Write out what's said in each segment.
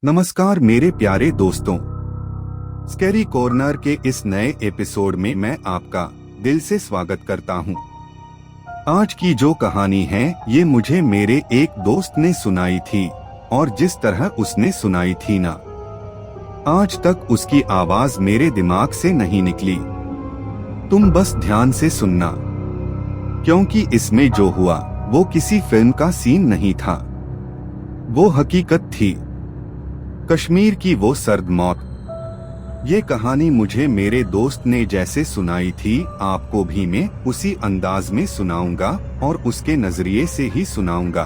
नमस्कार मेरे प्यारे दोस्तों, स्कैरी कॉर्नर के इस नए एपिसोड में मैं आपका दिल से स्वागत करता हूं। आज की जो कहानी है ये मुझे मेरे एक दोस्त ने सुनाई थी और जिस तरह उसने सुनाई थी ना, आज तक उसकी आवाज मेरे दिमाग से नहीं निकली। तुम बस ध्यान से सुनना, क्योंकि इसमें जो हुआ वो किसी फिल्म का सीन नहीं था, वो हकीकत थी। कश्मीर की वो सर्द मौत। ये कहानी मुझे मेरे दोस्त ने जैसे सुनाई थी आपको भी मैं उसी अंदाज में सुनाऊंगा और उसके नजरिए से ही सुनाऊंगा।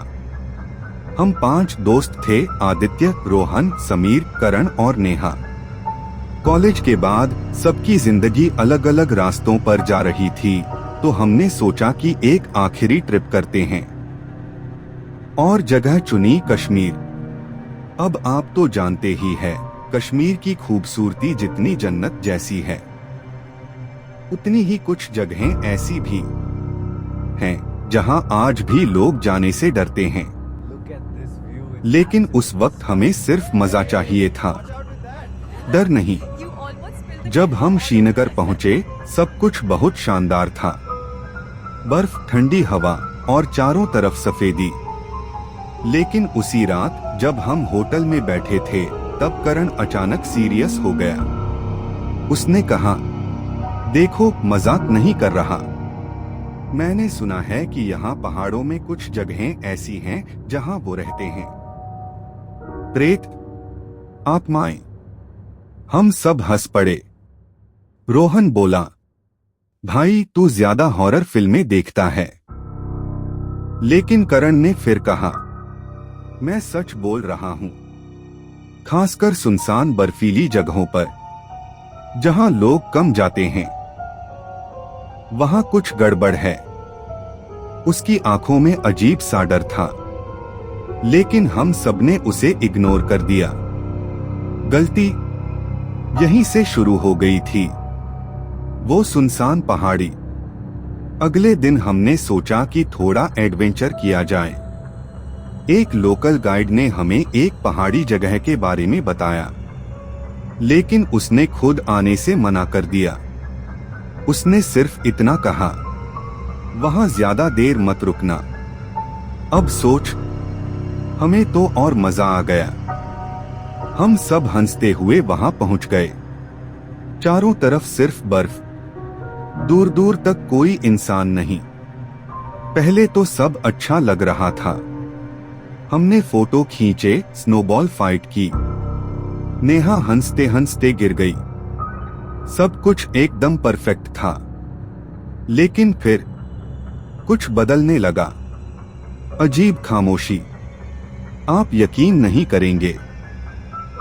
हम 5 दोस्त थे, आदित्य, रोहन, समीर, करण और नेहा। कॉलेज के बाद सबकी जिंदगी अलग अलग रास्तों पर जा रही थी, तो हमने सोचा कि एक आखिरी ट्रिप करते हैं और जगह चुनी कश्मीर। अब आप तो जानते ही है, कश्मीर की खूबसूरती जितनी जन्नत जैसी है, उतनी ही कुछ जगहें ऐसी भी हैं जहां आज भी लोग जाने से डरते हैं। लेकिन उस वक्त हमें सिर्फ मजा चाहिए था, डर नहीं। जब हम श्रीनगर पहुंचे, सब कुछ बहुत शानदार था। बर्फ, ठंडी हवा और चारों तरफ सफेदी। लेकिन उसी रात जब हम होटल में बैठे थे, तब करण अचानक सीरियस हो गया। उसने कहा, देखो, मजाक नहीं कर रहा। मैंने सुना है कि यहाँ पहाड़ों में कुछ जगहें ऐसी हैं जहाँ वो रहते हैं, प्रेत, आत्माएं। हम सब हंस पड़े। रोहन बोला, भाई तू ज्यादा हॉरर फिल्में देखता है। लेकिन करण ने फिर कहा, मैं सच बोल रहा हूं, खासकर सुनसान बर्फीली जगहों पर जहां लोग कम जाते हैं, वहां कुछ गड़बड़ है। उसकी आंखों में अजीब सा डर था, लेकिन हम सबने उसे इग्नोर कर दिया। गलती यहीं से शुरू हो गई थी, वो सुनसान पहाड़ी। अगले दिन हमने सोचा कि थोड़ा एडवेंचर किया जाए। एक लोकल गाइड ने हमें एक पहाड़ी जगह के बारे में बताया, लेकिन उसने खुद आने से मना कर दिया। उसने सिर्फ इतना कहा, वहां ज्यादा देर मत रुकना। अब सोच, हमें तो और मजा आ गया। हम सब हंसते हुए वहां पहुंच गए। चारों तरफ सिर्फ बर्फ, दूर दूर तक कोई इंसान नहीं। पहले तो सब अच्छा लग रहा था। हमने फोटो खींचे, स्नोबॉल फाइट की। नेहा हंसते हंसते गिर गई। सब कुछ एकदम परफेक्ट था। लेकिन फिर कुछ बदलने लगा। अजीब खामोशी। आप यकीन नहीं करेंगे,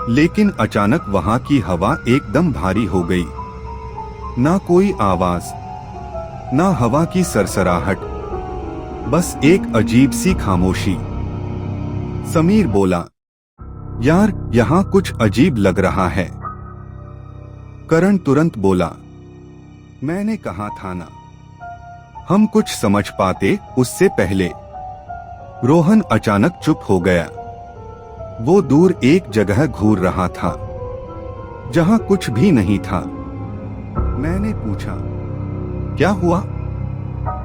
लेकिन अचानक वहां की हवा एकदम भारी हो गई। ना कोई आवाज, ना हवा की सरसराहट, बस एक अजीब सी खामोशी। समीर बोला, यार यहाँ कुछ अजीब लग रहा है। करण तुरंत बोला, मैंने कहा था ना। हम कुछ समझ पाते उससे पहले रोहन अचानक चुप हो गया। वो दूर एक जगह घूर रहा था जहां कुछ भी नहीं था। मैंने पूछा, क्या हुआ?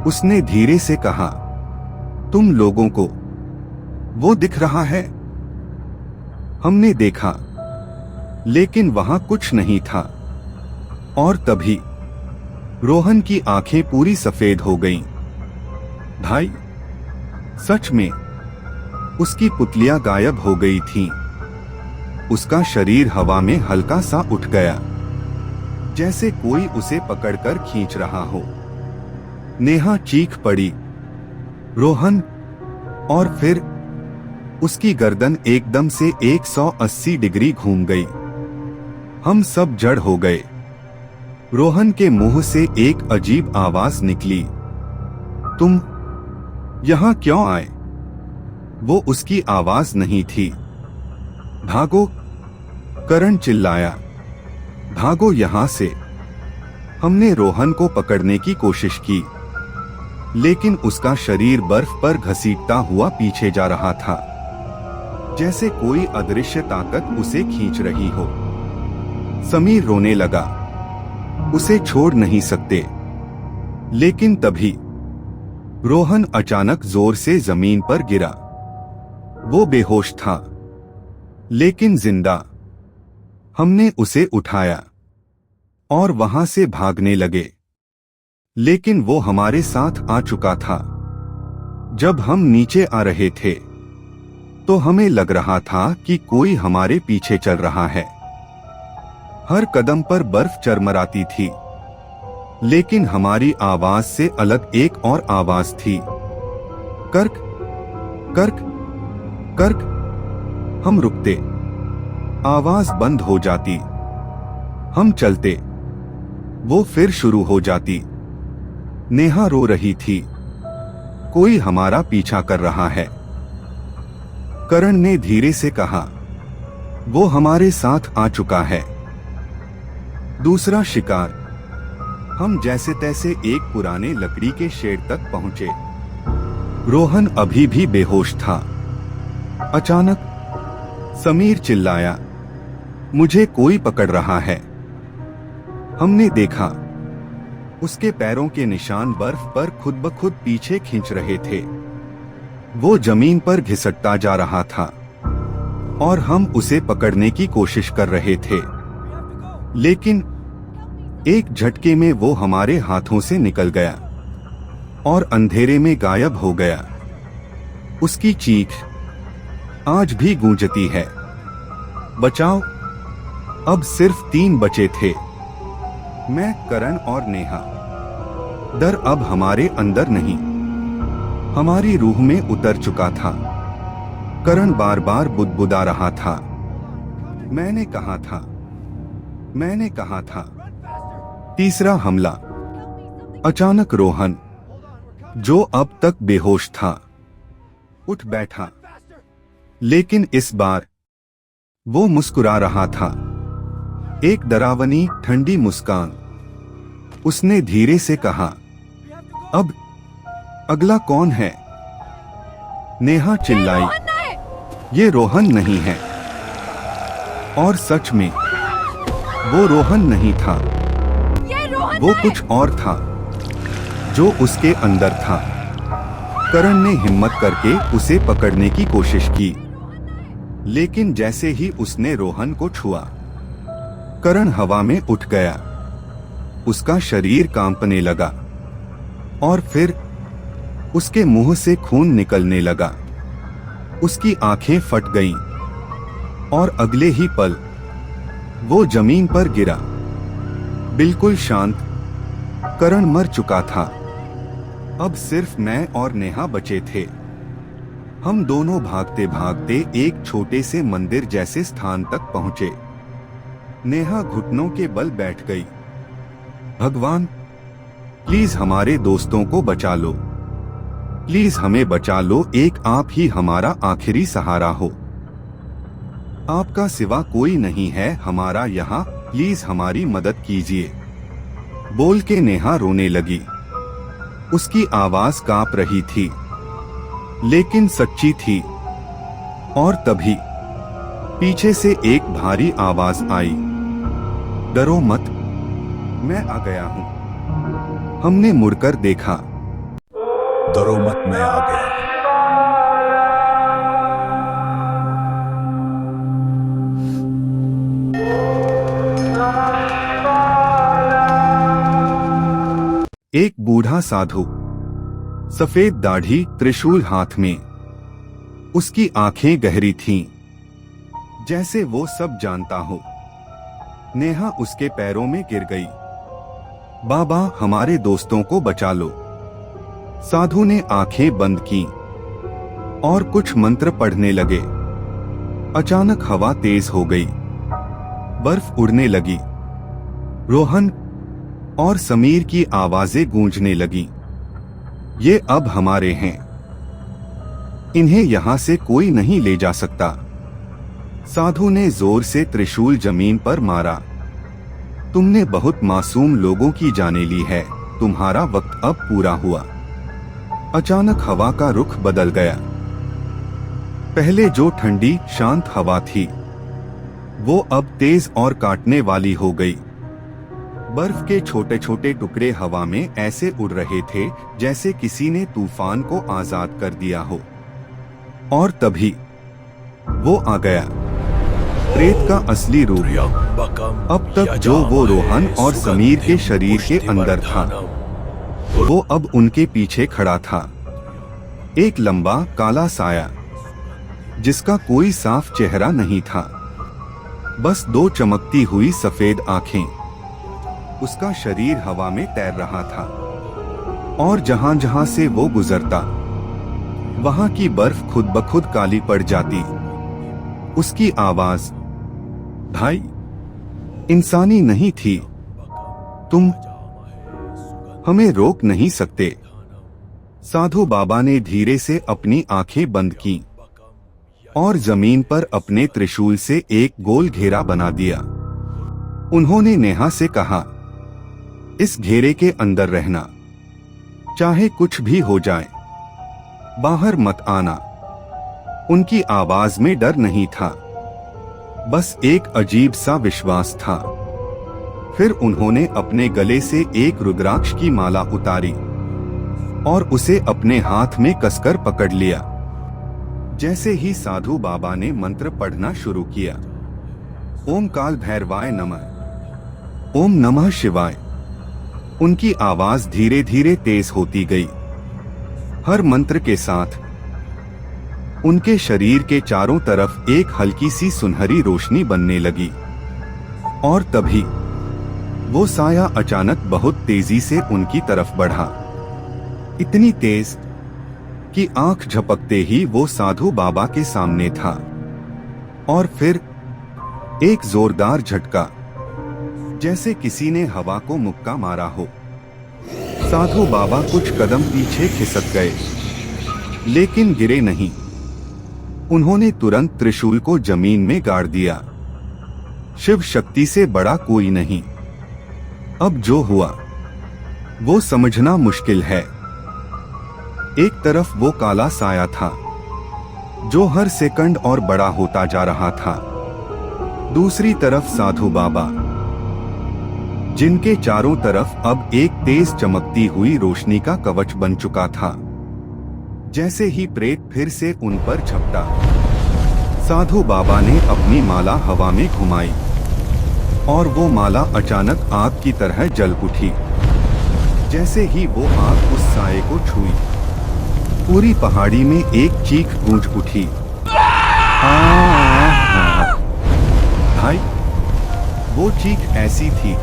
उसने धीरे से कहा, तुम लोगों को वो दिख रहा है? हमने देखा, लेकिन वहां कुछ नहीं था। और तभी रोहन की आंखें पूरी सफेद हो गईं। भाई, सच में उसकी पुतलियां गायब हो गई थीं। उसका शरीर हवा में हल्का सा उठ गया, जैसे कोई उसे पकड़कर खींच रहा हो। नेहा चीख पड़ी, रोहन! और फिर उसकी गर्दन एकदम से 180 डिग्री घूम गई। हम सब जड़ हो गए। रोहन के मुंह से एक अजीब आवाज निकली, तुम यहां क्यों आए? वो उसकी आवाज नहीं थी। भागो! करण चिल्लाया, भागो यहां से। हमने रोहन को पकड़ने की कोशिश की, लेकिन उसका शरीर बर्फ पर घसीटता हुआ पीछे जा रहा था। जैसे कोई अदृश्य ताकत उसे खींच रही हो। समीर रोने लगा, उसे छोड़ नहीं सकते। लेकिन तभी रोहन अचानक जोर से जमीन पर गिरा। वो बेहोश था, लेकिन जिंदा। हमने उसे उठाया और वहां से भागने लगे, लेकिन वो हमारे साथ आ चुका था। जब हम नीचे आ रहे थे तो हमें लग रहा था कि कोई हमारे पीछे चल रहा है। हर कदम पर बर्फ चरमराती थी, लेकिन हमारी आवाज से अलग एक और आवाज थी, कर्क कर्क कर्क। हम रुकते, आवाज बंद हो जाती। हम चलते, वो फिर शुरू हो जाती। नेहा रो रही थी, कोई हमारा पीछा कर रहा है। करण ने धीरे से कहा, वो हमारे साथ आ चुका है। दूसरा शिकार। हम जैसे तैसे एक पुराने लकड़ी के शेड तक पहुंचे। रोहन अभी भी बेहोश था। अचानक समीर चिल्लाया, मुझे कोई पकड़ रहा है। हमने देखा, उसके पैरों के निशान बर्फ पर खुद ब खुद पीछे खींच रहे थे। वो जमीन पर घिसटता जा रहा था और हम उसे पकड़ने की कोशिश कर रहे थे, लेकिन एक झटके में वो हमारे हाथों से निकल गया और अंधेरे में गायब हो गया। उसकी चीख आज भी गूंजती है, बचाओ। अब सिर्फ 3 बचे थे, मैं, करण और नेहा। डर अब हमारे अंदर नहीं, हमारी रूह में उतर चुका था। करण बार बार बुदबुदा रहा था, मैंने कहा था, मैंने कहा था। तीसरा हमला। अचानक रोहन, जो अब तक बेहोश था, उठ बैठा, लेकिन इस बार वो मुस्कुरा रहा था, एक डरावनी ठंडी मुस्कान। उसने धीरे से कहा, अब अगला कौन है? नेहा चिल्लाई, ये रोहन नहीं है। और सच में वो रोहन नहीं था, वो कुछ और था जो उसके अंदर था। करण ने हिम्मत करके उसे पकड़ने की कोशिश की, लेकिन जैसे ही उसने रोहन को छुआ, करण हवा में उठ गया। उसका शरीर कांपने लगा और फिर उसके मुंह से खून निकलने लगा। उसकी आंखें फट गईं और अगले ही पल वो जमीन पर गिरा, बिल्कुल शांत। करण मर चुका था। अब सिर्फ मैं और नेहा बचे थे। हम दोनों भागते भागते एक छोटे से मंदिर जैसे स्थान तक पहुंचे। नेहा घुटनों के बल बैठ गई। भगवान, प्लीज हमारे दोस्तों को बचा लो, प्लीज हमें बचा लो। एक आप ही हमारा आखिरी सहारा हो। आपका सिवा कोई नहीं है हमारा यहाँ, प्लीज हमारी मदद कीजिए। बोल के नेहा रोने लगी। उसकी आवाज कांप रही थी, लेकिन सच्ची थी। और तभी पीछे से एक भारी आवाज आई, डरो मत, मैं आ गया हूं। हमने मुड़कर देखा, डरो मत, मैं आ गया। एक बूढ़ा साधु, सफेद दाढ़ी, त्रिशूल हाथ में। उसकी आंखें गहरी थीं, जैसे वो सब जानता हो। नेहा उसके पैरों में गिर गई। बाबा, हमारे दोस्तों को बचा लो। साधु ने आंखें बंद की और कुछ मंत्र पढ़ने लगे। अचानक हवा तेज हो गई, बर्फ उड़ने लगी। रोहन और समीर की आवाजें गूंजने लगी। ये अब हमारे हैं, इन्हें यहां से कोई नहीं ले जा सकता। साधु ने जोर से त्रिशूल जमीन पर मारा। तुमने बहुत मासूम लोगों की जानें ली है, तुम्हारा वक्त अब पूरा हुआ। अचानक हवा का रुख बदल गया। पहले जो ठंडी शांत हवा थी वो अब तेज और काटने वाली हो गई। बर्फ के छोटे छोटे टुकड़े हवा में ऐसे उड़ रहे थे जैसे किसी ने तूफान को आजाद कर दिया हो। और तभी वो आ गया, प्रेत का असली रूप। अब तक जो वो रोहन और समीर के शरीर के अंदर था, वो अब उनके पीछे खड़ा था। एक लंबा काला साया जिसका कोई साफ चेहरा नहीं था, बस दो चमकती हुई सफेद आंखें। उसका शरीर हवा में तैर रहा था और जहां जहां से वो गुजरता वहां की बर्फ खुद ब खुद काली पड़ जाती। उसकी आवाज भाई इंसानी नहीं थी। तुम हमें रोक नहीं सकते। साधु बाबा ने धीरे से अपनी आंखें बंद की और जमीन पर अपने त्रिशूल से एक गोल घेरा बना दिया। उन्होंने नेहा से कहा, इस घेरे के अंदर रहना, चाहे कुछ भी हो जाए, बाहर मत आना। उनकी आवाज में डर नहीं था, बस एक अजीब सा विश्वास था। फिर उन्होंने अपने गले से एक रुद्राक्ष की माला उतारी और उसे अपने हाथ में कसकर पकड़ लिया। जैसे ही साधु बाबा ने मंत्र पढ़ना शुरू किया, ओम काल भैरवाय नमः, ओम नमः शिवाय, उनकी आवाज धीरे धीरे तेज होती गई। हर मंत्र के साथ उनके शरीर के चारों तरफ एक हल्की सी सुनहरी रोशनी बनने लगी। और तभी वो साया अचानक बहुत तेजी से उनकी तरफ बढ़ा, इतनी तेज कि आंख झपकते ही वो साधु बाबा के सामने था। और फिर एक जोरदार झटका, जैसे किसी ने हवा को मुक्का मारा हो। साधु बाबा कुछ कदम पीछे खिसक गए, लेकिन गिरे नहीं। उन्होंने तुरंत त्रिशूल को जमीन में गाड़ दिया। शिव शक्ति से बड़ा कोई नहीं। अब जो हुआ वो समझना मुश्किल है। एक तरफ वो काला साया था जो हर सेकंड और बड़ा होता जा रहा था, दूसरी तरफ साधु बाबा जिनके चारों तरफ अब एक तेज चमकती हुई रोशनी का कवच बन चुका था। जैसे ही प्रेत फिर से उन पर झपटा, साधु बाबा ने अपनी माला हवा में घुमाई और वो माला अचानक आग की तरह जल उठी। जैसे ही वो आग उस साये को छुई, पूरी पहाड़ी में एक चीख गूंज उठी। भाई, वो चीख ऐसी थी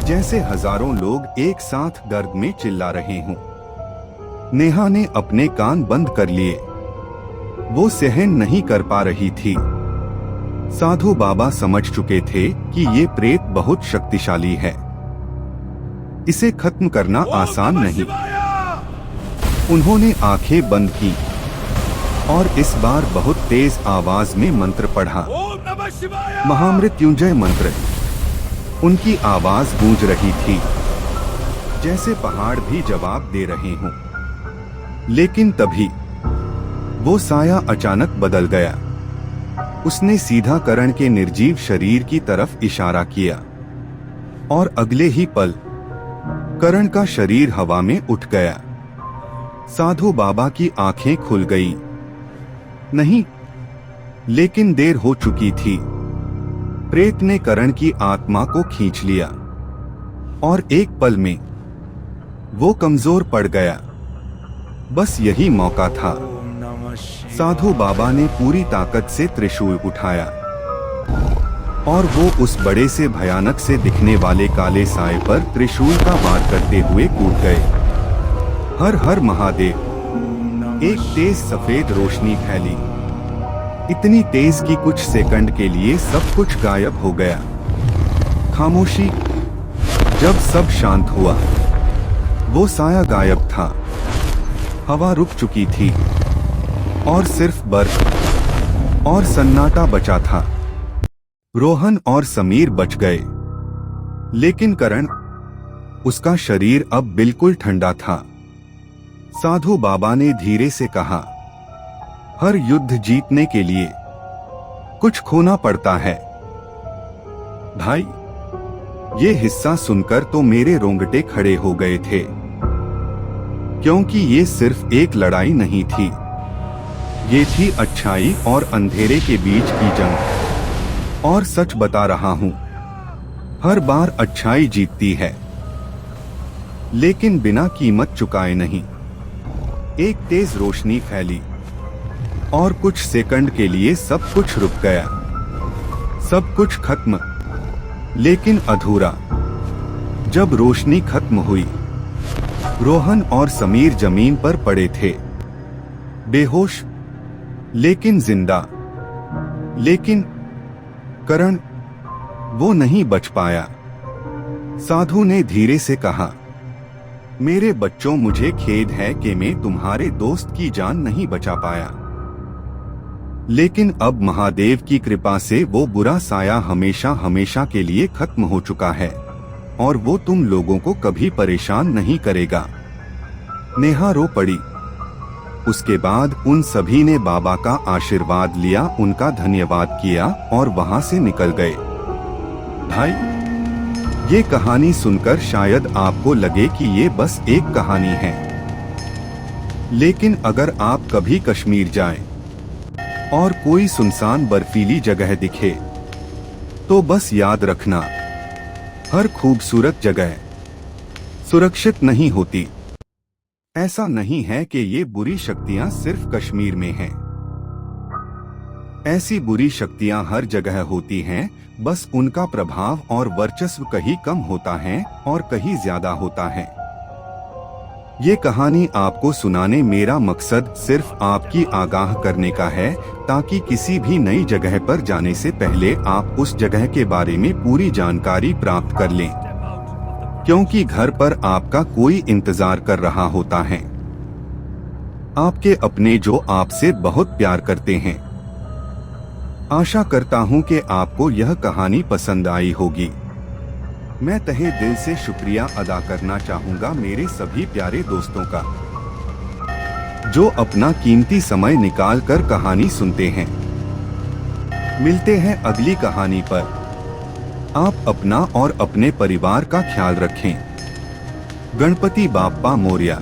जैसे हजारों लोग एक साथ दर्द में चिल्ला रहे हों। नेहा ने अपने कान बंद कर लिए, वो सहन नहीं कर पा रही थी। साधु बाबा समझ चुके थे कि ये प्रेत बहुत शक्तिशाली है, इसे खत्म करना आसान नहीं। उन्होंने आंखें बंद की और इस बार बहुत तेज आवाज में मंत्र पढ़ा, महामृत्युंजय मंत्र। उनकी आवाज गूंज रही थी जैसे पहाड़ भी जवाब दे रहे हों। लेकिन तभी वो साया अचानक बदल गया। उसने सीधा करण के निर्जीव शरीर की तरफ इशारा किया और अगले ही पल करण का शरीर हवा में उठ गया। साधु बाबा की आंखें खुल गईं। नहीं, लेकिन देर हो चुकी थी। प्रेत ने करण की आत्मा को खींच लिया और एक पल में वो कमजोर पड़ गया। बस यही मौका था। साधु बाबा ने पूरी ताकत से त्रिशूल उठाया और वो उस बड़े से भयानक से दिखने वाले काले साए पर त्रिशूल का वार करते हुए कूद गए। हर हर महादेव। एक तेज सफेद रोशनी फैली, इतनी तेज कि कुछ सेकंड के लिए सब कुछ गायब हो गया। खामोशी। जब सब शांत हुआ, वो साया गायब था, हवा रुक चुकी थी और सिर्फ बर्फ और सन्नाटा बचा था। रोहन और समीर बच गए, लेकिन करण, उसका शरीर अब बिल्कुल ठंडा था। साधु बाबा ने धीरे से कहा, हर युद्ध जीतने के लिए कुछ खोना पड़ता है। भाई, ये हिस्सा सुनकर तो मेरे रोंगटे खड़े हो गए थे, क्योंकि ये सिर्फ एक लड़ाई नहीं थी, ये थी अच्छाई और अंधेरे के बीच की जंग। और सच बता रहा हूं, हर बार अच्छाई जीतती है, लेकिन बिना कीमत चुकाए नहीं। एक तेज रोशनी फैली और कुछ सेकंड के लिए सब कुछ रुक गया। सब कुछ खत्म, लेकिन अधूरा। जब रोशनी खत्म हुई, रोहन और समीर जमीन पर पड़े थे, बेहोश लेकिन जिंदा। लेकिन करण, वो नहीं बच पाया। साधु ने धीरे से कहा, मेरे बच्चों, मुझे खेद है कि मैं तुम्हारे दोस्त की जान नहीं बचा पाया, लेकिन अब महादेव की कृपा से वो बुरा साया हमेशा हमेशा के लिए खत्म हो चुका है और वो तुम लोगों को कभी परेशान नहीं करेगा। नेहा रो पड़ी। उसके बाद उन सभी ने बाबा का आशीर्वाद लिया, उनका धन्यवाद किया और वहां से निकल गए। भाई, ये कहानी सुनकर शायद आपको लगे कि ये बस एक कहानी है, लेकिन अगर आप कभी कश्मीर जाएं और कोई सुनसान बर्फीली जगह दिखे, तो बस याद रखना, हर खूबसूरत जगह सुरक्षित नहीं होती। ऐसा नहीं है कि ये बुरी शक्तियां सिर्फ कश्मीर में हैं। ऐसी बुरी शक्तियां हर जगह होती हैं, बस उनका प्रभाव और वर्चस्व कहीं कम होता है और कहीं ज्यादा होता है। ये कहानी आपको सुनाने मेरा मकसद सिर्फ आपकी आगाह करने का है, ताकि किसी भी नई जगह पर जाने से पहले आप उस जगह के बारे में पूरी जानकारी प्राप्त कर लें, क्योंकि घर पर आपका कोई इंतजार कर रहा होता है। आपके अपने जो आपसे बहुत प्यार करते हैं। आशा करता हूं कि आपको यह कहानी पसंद आई होगी। मैं तहे दिल से शुक्रिया अदा करना चाहूंगा मेरे सभी प्यारे दोस्तों का, जो अपना कीमती समय निकाल कर कहानी सुनते हैं। मिलते हैं अगली कहानी पर। आप अपना और अपने परिवार का ख्याल रखें। गणपति बाप्पा मोरया।